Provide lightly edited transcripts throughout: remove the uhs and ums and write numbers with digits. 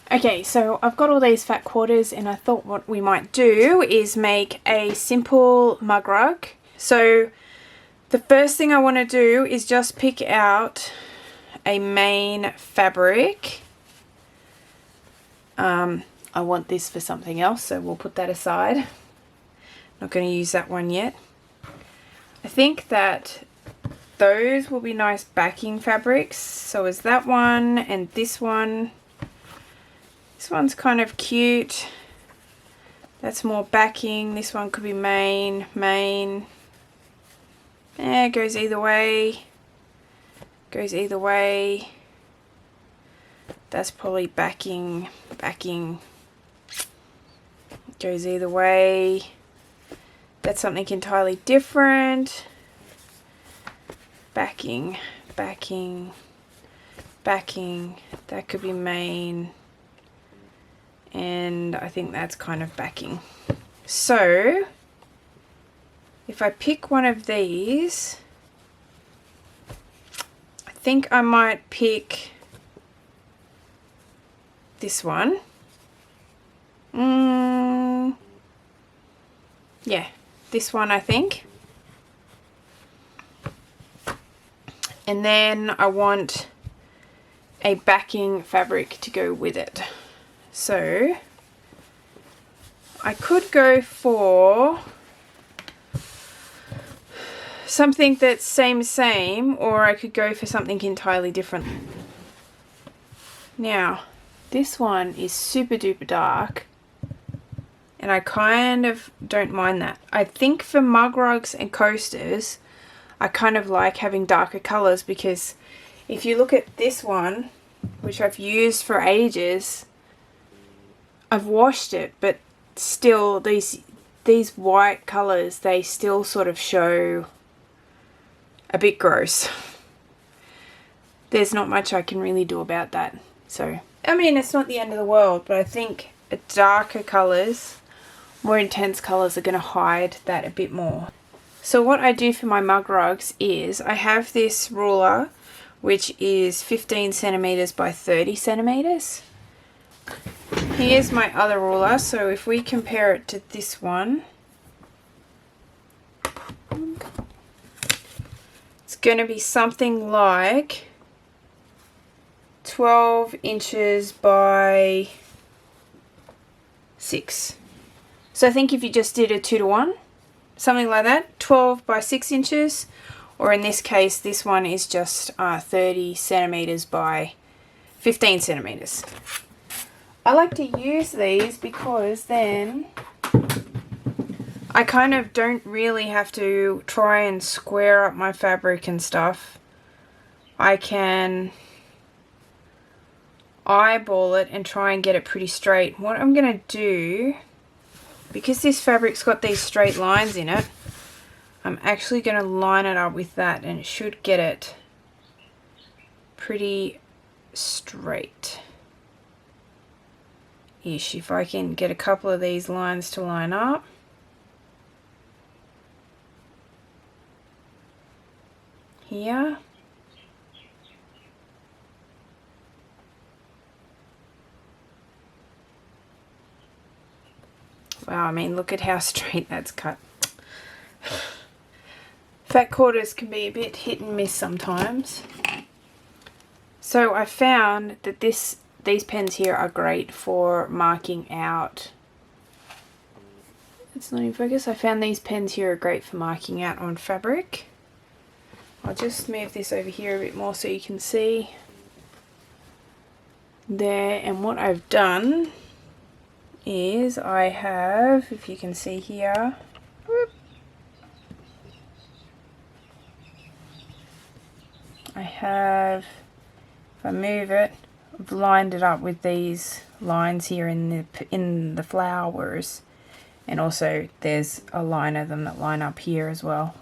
Okay, so I've got all these fat quarters and I thought what we might do is make a simple mug rug. So the first thing I want to do is just pick out a main fabric. I want this for something else, so we'll put that aside. Not going to use that one yet. I think that those will be nice backing fabrics. So is that one and this one. This one's kind of cute. That's more backing. This one could be main. It goes either way. Goes either way. That's probably backing. Goes either way. That's something entirely different. Backing. That could be main. And I think that's kind of backing. So if I pick one of these, I think I might pick this one. Yeah, this one I think. And then I want a backing fabric to go with it. So I could go for something that's same, or I could go for something entirely different. Now, this one is super duper dark, and I kind of don't mind that. I think for mug rugs and coasters, I kind of like having darker colors, because if you look at this one, which I've used for ages, I've washed it, but still these white colors, they still sort of show a bit gross. There's not much I can really do about that. So, I mean, it's not the end of the world, but I think darker colors, more intense colors, are going to hide that a bit more. So what I do for my mug rugs is I have this ruler, which is 15 centimeters by 30 centimeters. Here's my other ruler, so if we compare it to this one, it's going to be something like 12 inches by 6. So I think if you just did a 2-to-1, something like that, 12 by 6 inches, or in this case, this one is just 30 centimeters by 15 centimeters. I like to use these because then I kind of don't really have to try and square up my fabric and stuff. I can eyeball it and try and get it pretty straight. What I'm going to do, because this fabric's got these straight lines in it, I'm actually going to line it up with that, and it should get it pretty straight. Ish, if I can get a couple of these lines to line up. Here. Wow, I mean, look at how straight that's cut. Fat quarters can be a bit hit and miss sometimes. So I found that these pens here are great for marking out. It's not in focus. I found these pens here are great for marking out on fabric. I'll just move this over here a bit more so you can see. There, and what I've done is I have, if you can see here, I have, if I move it, I've lined it up with these lines here in the flowers, and also there's a line of them that line up here as well.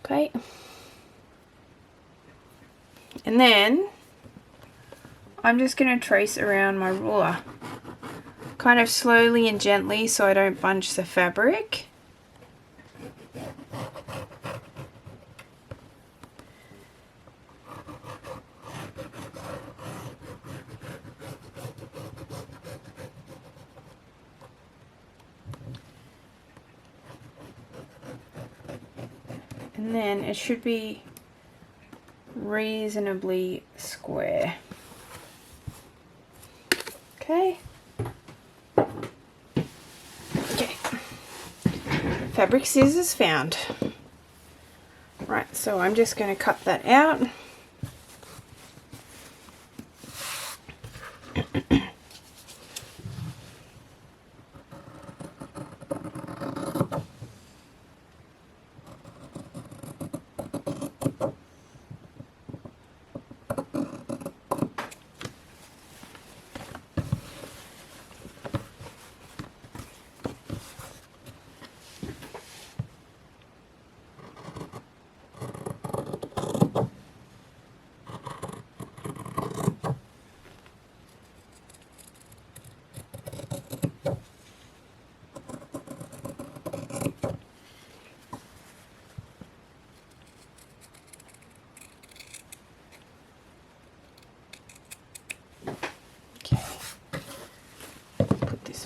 Okay, and then I'm just going to trace around my ruler, kind of slowly and gently so I don't bunch the fabric. And then it should be reasonably square. Okay. Okay. Fabric scissors found. Right, so I'm just going to cut that out.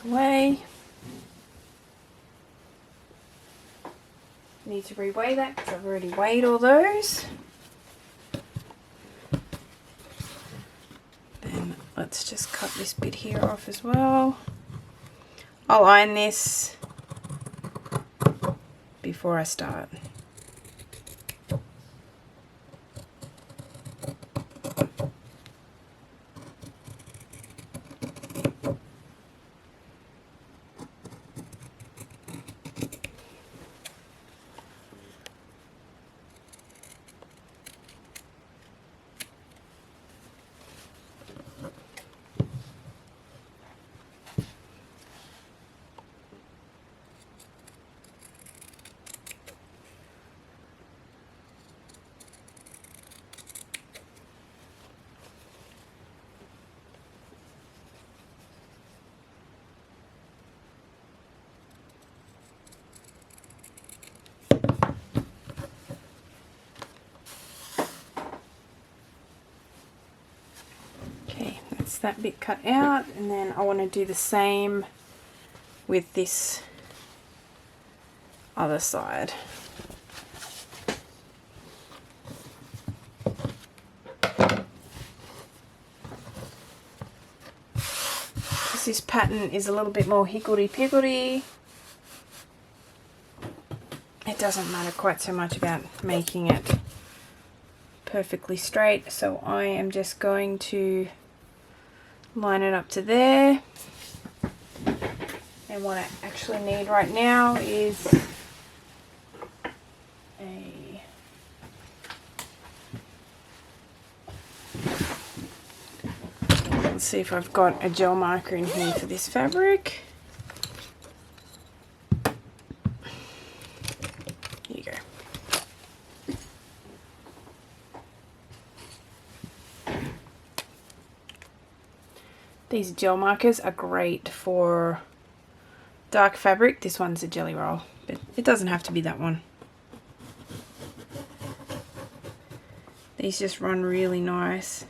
Away. Need to reweigh that because I've already weighed all those. Then let's just cut this bit here off as well. I'll iron this before I start. That bit cut out, and then I want to do the same with this other side. This pattern is a little bit more higgledy-piggledy. It doesn't matter quite so much about making it perfectly straight, so I am just going to line it up to there. And what I actually need right now is a let's see if I've got a gel marker in here for this fabric. Here you go. These gel markers are great for dark fabric. This one's a Jelly Roll, but it doesn't have to be that one. These just run really nice.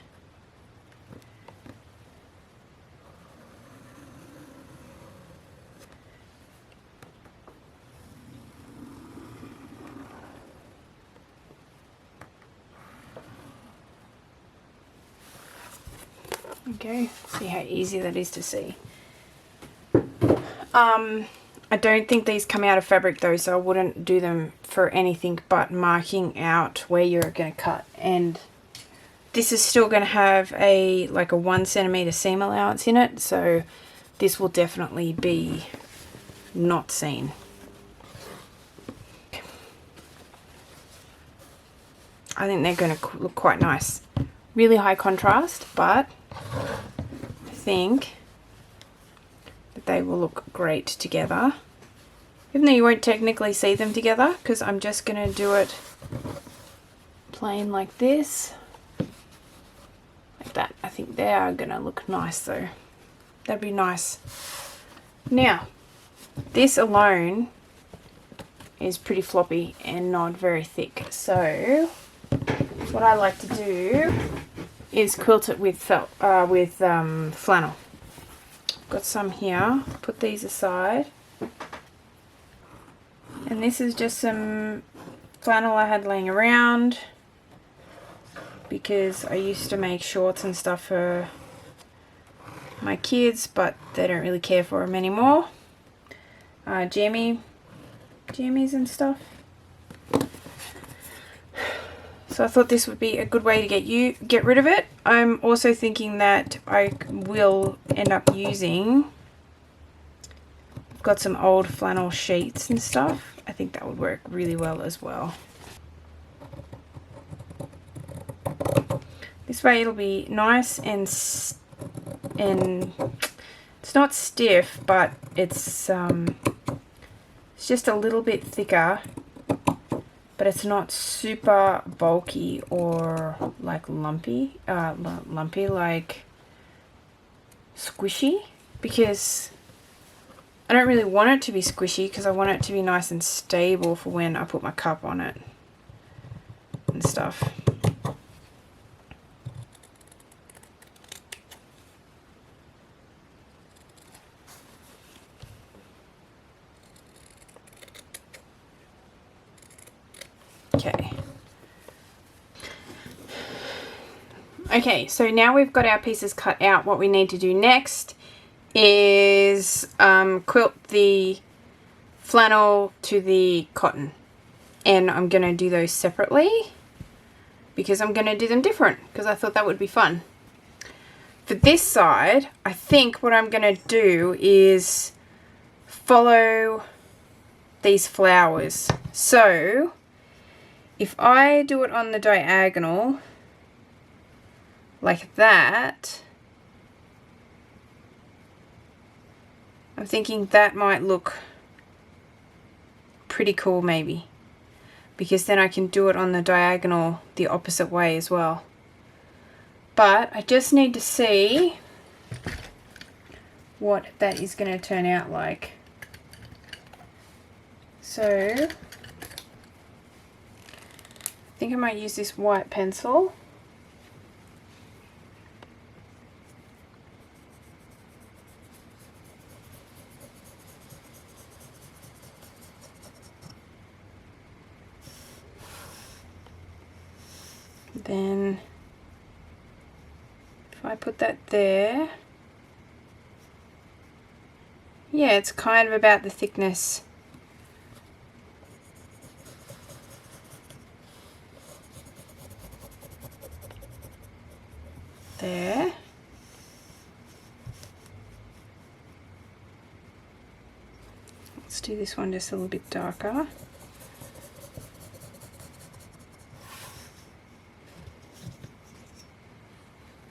Okay, see how easy that is to see. I don't think these come out of fabric though, so I wouldn't do them for anything but marking out where you're going to cut. And this is still going to have like a 1 centimeter seam allowance in it, so this will definitely be not seen. I think they're going to look quite nice. Really high contrast, but I think that they will look great together. Even though you won't technically see them together, because I'm just going to do it plain like this. Like that. I think they are going to look nice though. That'd be nice. Now, this alone is pretty floppy and not very thick. So, what I like to do is quilt it with flannel. Got some here. Put these aside. And this is just some flannel I had laying around because I used to make shorts and stuff for my kids, but they don't really care for them anymore. Jammies and stuff. So I thought this would be a good way to get rid of it. I'm also thinking that I will end up using, got some old flannel sheets and stuff. I think that would work really well as well. This way it'll be nice and it's not stiff, but it's just a little bit thicker, but it's not super bulky or like lumpy, like squishy, because I don't really want it to be squishy because I want it to be nice and stable for when I put my cup on it and stuff. Okay, so now we've got our pieces cut out. What we need to do next is quilt the flannel to the cotton. And I'm going to do those separately because I'm going to do them different because I thought that would be fun. For this side, I think what I'm going to do is follow these flowers. So if I do it on the diagonal like that, I'm thinking that might look pretty cool maybe, because then I can do it on the diagonal the opposite way as well. But I just need to see what that is going to turn out like. So I think I might use this white pencil. Then if I put that there, yeah, it's kind of about the thickness. There. Let's do this one just a little bit darker.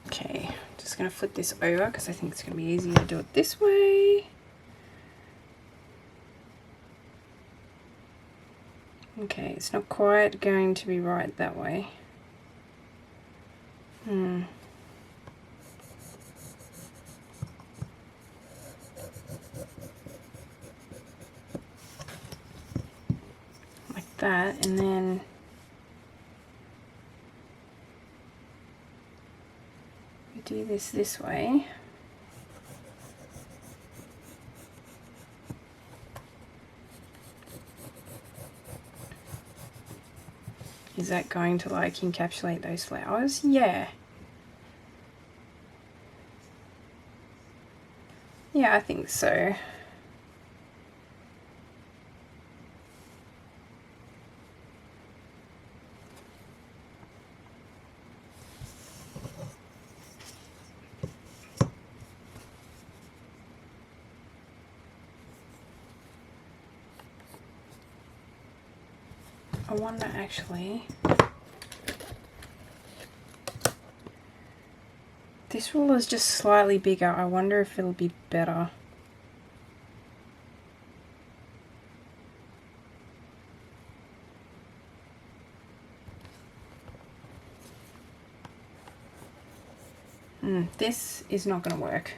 Okay, just going to flip this over because I think it's going to be easier to do it this way. Okay, it's not quite going to be right that way. Like that, and then we do this way. Is that going to like encapsulate those flowers? Yeah. Yeah, I think so. I wonder actually, this ruler is just slightly bigger. I wonder if it'll be better. This is not going to work.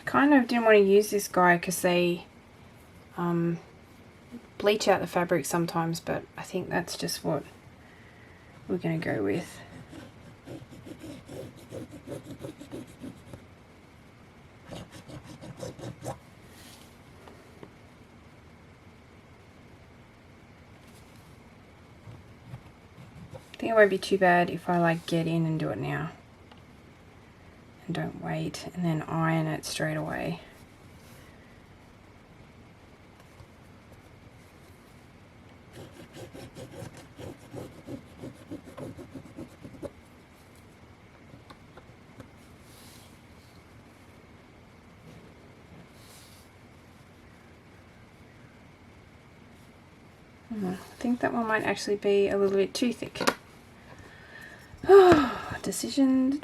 Kind of didn't want to use this guy because they bleach out the fabric sometimes, but I think that's just what we're going to go with. I think it won't be too bad if I like get in and do it now and don't wait and then iron it straight away. I think that one might actually be a little bit too thick. Oh, decisions.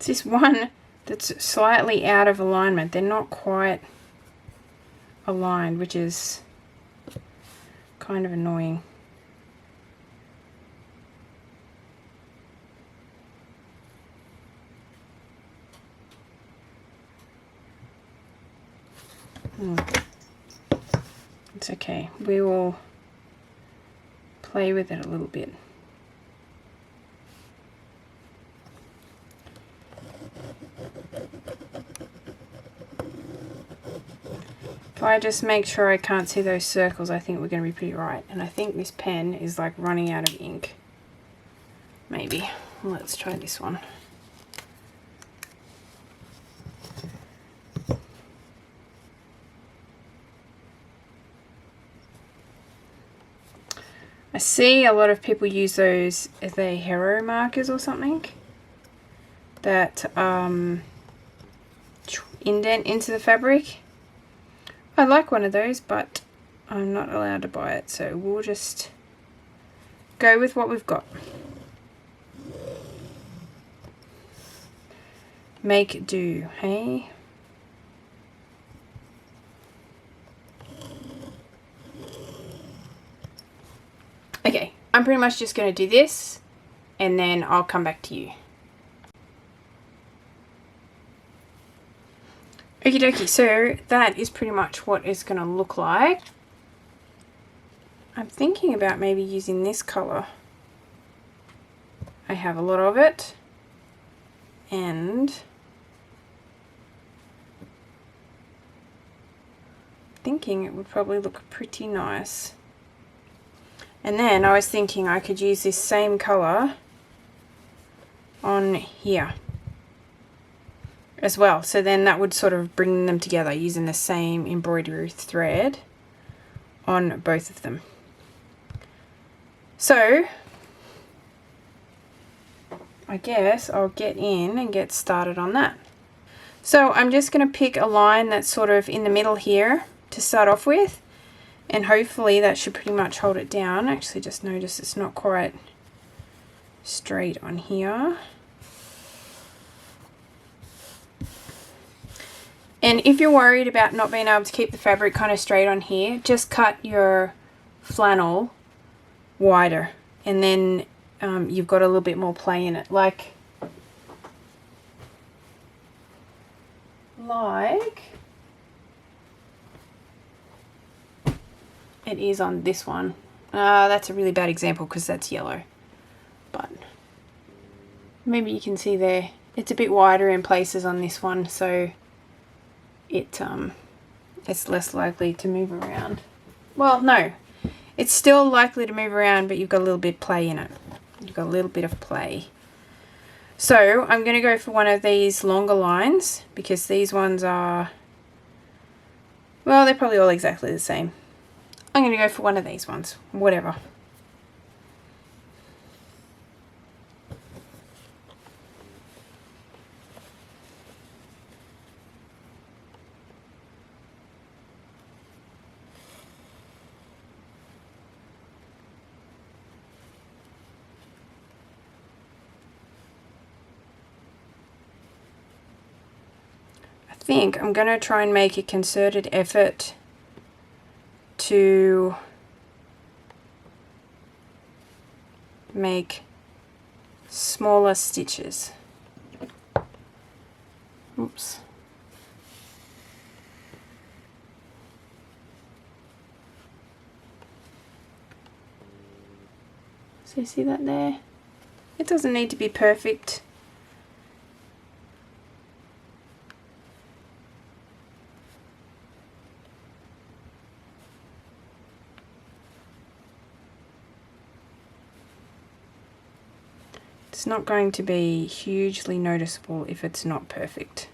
It's this one that's slightly out of alignment. They're not quite aligned, which is kind of annoying. It's okay. We will play with it a little bit. If I just make sure I can't see those circles, I think we're going to be pretty right. And I think this pen is like running out of ink. Maybe. Let's try this one. I see a lot of people use those as their hero markers or something that indent into the fabric. I like one of those, but I'm not allowed to buy it, so we'll just go with what we've got. Make do, hey? Okay, I'm pretty much just going to do this and then I'll come back to you. Okie dokie, so that is pretty much what it's going to look like. I'm thinking about maybe using this colour. I have a lot of it and thinking it would probably look pretty nice. And then I was thinking I could use this same colour on here as well. So then that would sort of bring them together using the same embroidery thread on both of them. So I guess I'll get in and get started on that. So I'm just going to pick a line that's sort of in the middle here to start off with. And hopefully that should pretty much hold it down. Actually, just notice it's not quite straight on here. And if you're worried about not being able to keep the fabric kind of straight on here, just cut your flannel wider. And then you've got a little bit more play in it. Like it is on this one. That's a really bad example because that's yellow. But maybe you can see there, it's a bit wider in places on this one, so it's less likely to move around. Well, no, it's still likely to move around, but you've got a little bit of play in it. You've got a little bit of play. So I'm going to go for one of these longer lines because these ones are, well, they're probably all exactly the same. I'm going to go for one of these ones, whatever. think I'm going to try and make a concerted effort to make smaller stitches. Oops. So you see that there? It doesn't need to be perfect. It's not going to be hugely noticeable if it's not perfect.